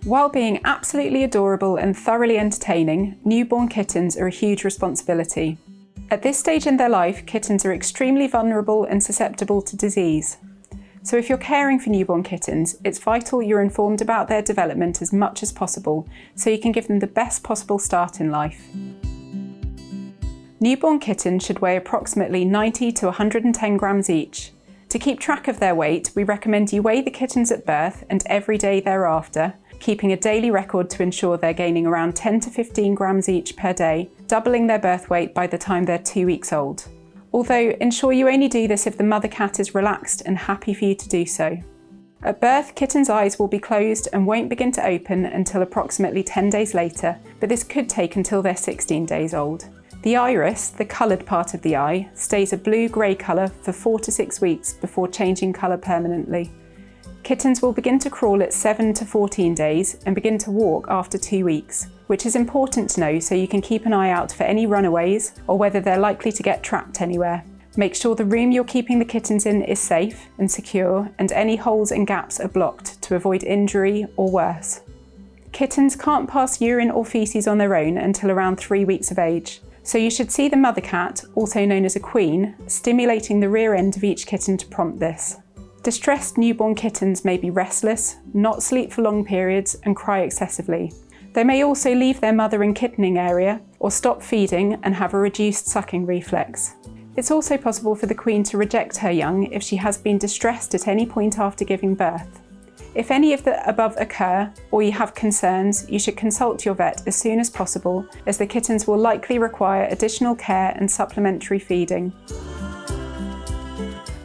While being absolutely adorable and thoroughly entertaining, newborn kittens are a huge responsibility. At this stage in their life, kittens are extremely vulnerable and susceptible to disease. So if you're caring for newborn kittens, it's vital you're informed about their development as much as possible so you can give them the best possible start in life. Newborn kittens should weigh approximately 90 to 110 grams each. To keep track of their weight, we recommend you weigh the kittens at birth and every day thereafter, keeping a daily record to ensure they're gaining around 10 to 15 grams each per day, doubling their birth weight by the time they're 2 weeks old. Although, ensure you only do this if the mother cat is relaxed and happy for you to do so. At birth, kittens' eyes will be closed and won't begin to open until approximately 10 days later, but this could take until they're 16 days old. The iris, the coloured part of the eye, stays a blue-grey colour for 4 to 6 weeks before changing colour permanently. Kittens will begin to crawl at 7 to 14 days and begin to walk after 2 weeks, which is important to know so you can keep an eye out for any runaways or whether they're likely to get trapped anywhere. Make sure the room you're keeping the kittens in is safe and secure and any holes and gaps are blocked to avoid injury or worse. Kittens can't pass urine or faeces on their own until around 3 weeks of age. So you should see the mother cat, also known as a queen, stimulating the rear end of each kitten to prompt this. Distressed newborn kittens may be restless, not sleep for long periods, and cry excessively. They may also leave their mother and kittening area, or stop feeding and have a reduced sucking reflex. It's also possible for the queen to reject her young if she has been distressed at any point after giving birth. If any of the above occur, or you have concerns, you should consult your vet as soon as possible, as the kittens will likely require additional care and supplementary feeding.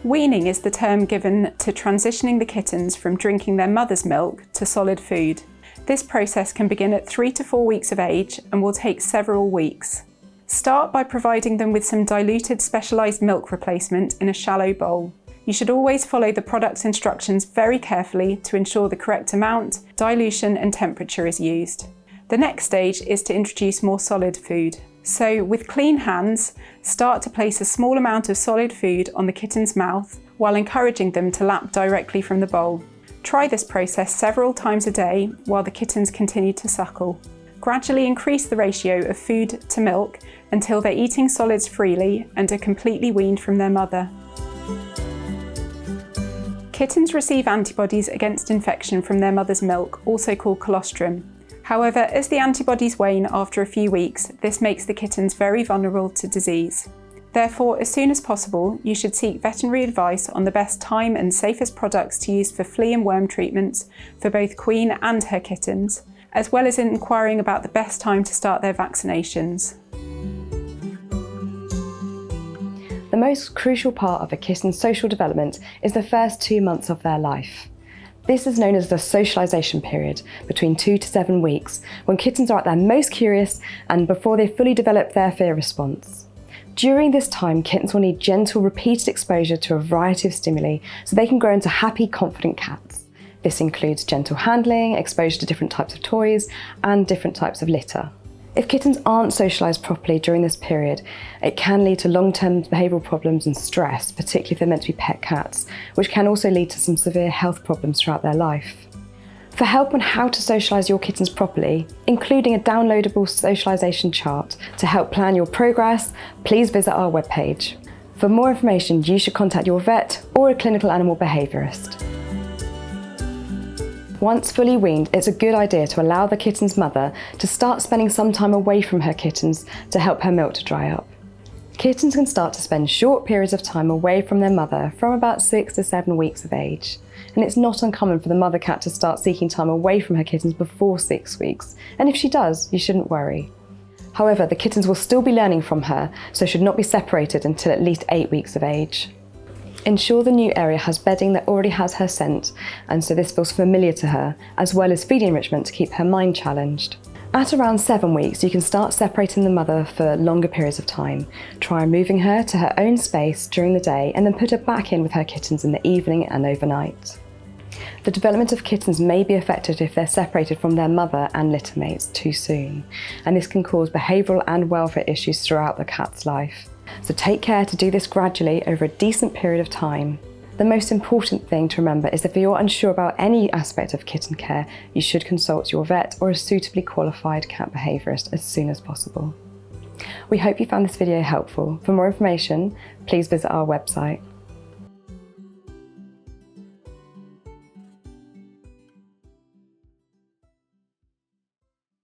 Weaning is the term given to transitioning the kittens from drinking their mother's milk to solid food. This process can begin at 3 to 4 weeks of age and will take several weeks. Start by providing them with some diluted specialised milk replacement in a shallow bowl. You should always follow the product's instructions very carefully to ensure the correct amount, dilution and temperature is used. The next stage is to introduce more solid food. So with clean hands, start to place a small amount of solid food on the kitten's mouth while encouraging them to lap directly from the bowl. Try this process several times a day while the kittens continue to suckle. Gradually increase the ratio of food to milk until they're eating solids freely and are completely weaned from their mother. Kittens receive antibodies against infection from their mother's milk, also called colostrum. However, as the antibodies wane after a few weeks, this makes the kittens very vulnerable to disease. Therefore, as soon as possible, you should seek veterinary advice on the best time and safest products to use for flea and worm treatments for both Queen and her kittens, as well as inquiring about the best time to start their vaccinations. The most crucial part of a kitten's social development is the first 2 months of their life. This is known as the socialisation period, between 2 to 7 weeks, when kittens are at their most curious and before they fully develop their fear response. During this time, kittens will need gentle, repeated exposure to a variety of stimuli so they can grow into happy, confident cats. This includes gentle handling, exposure to different types of toys, and different types of litter. If kittens aren't socialised properly during this period, it can lead to long-term behavioural problems and stress, particularly if they're meant to be pet cats, which can also lead to some severe health problems throughout their life. For help on how to socialise your kittens properly, including a downloadable socialisation chart to help plan your progress, please visit our webpage. For more information, you should contact your vet or a clinical animal behaviourist. Once fully weaned, it's a good idea to allow the kitten's mother to start spending some time away from her kittens to help her milk to dry up. Kittens can start to spend short periods of time away from their mother from about 6 to 7 weeks of age. And it's not uncommon for the mother cat to start seeking time away from her kittens before 6 weeks. And if she does, you shouldn't worry. However, the kittens will still be learning from her, so should not be separated until at least 8 weeks of age. Ensure the new area has bedding that already has her scent, and so this feels familiar to her, as well as feeding enrichment to keep her mind challenged. At around 7 weeks, you can start separating the mother for longer periods of time. Try moving her to her own space during the day and then put her back in with her kittens in the evening and overnight. The development of kittens may be affected if they're separated from their mother and litter mates too soon, and this can cause behavioural and welfare issues throughout the cat's life. So take care to do this gradually over a decent period of time. The most important thing to remember is if you're unsure about any aspect of kitten care, you should consult your vet or a suitably qualified cat behaviourist as soon as possible. We hope you found this video helpful. For more information, please visit our website.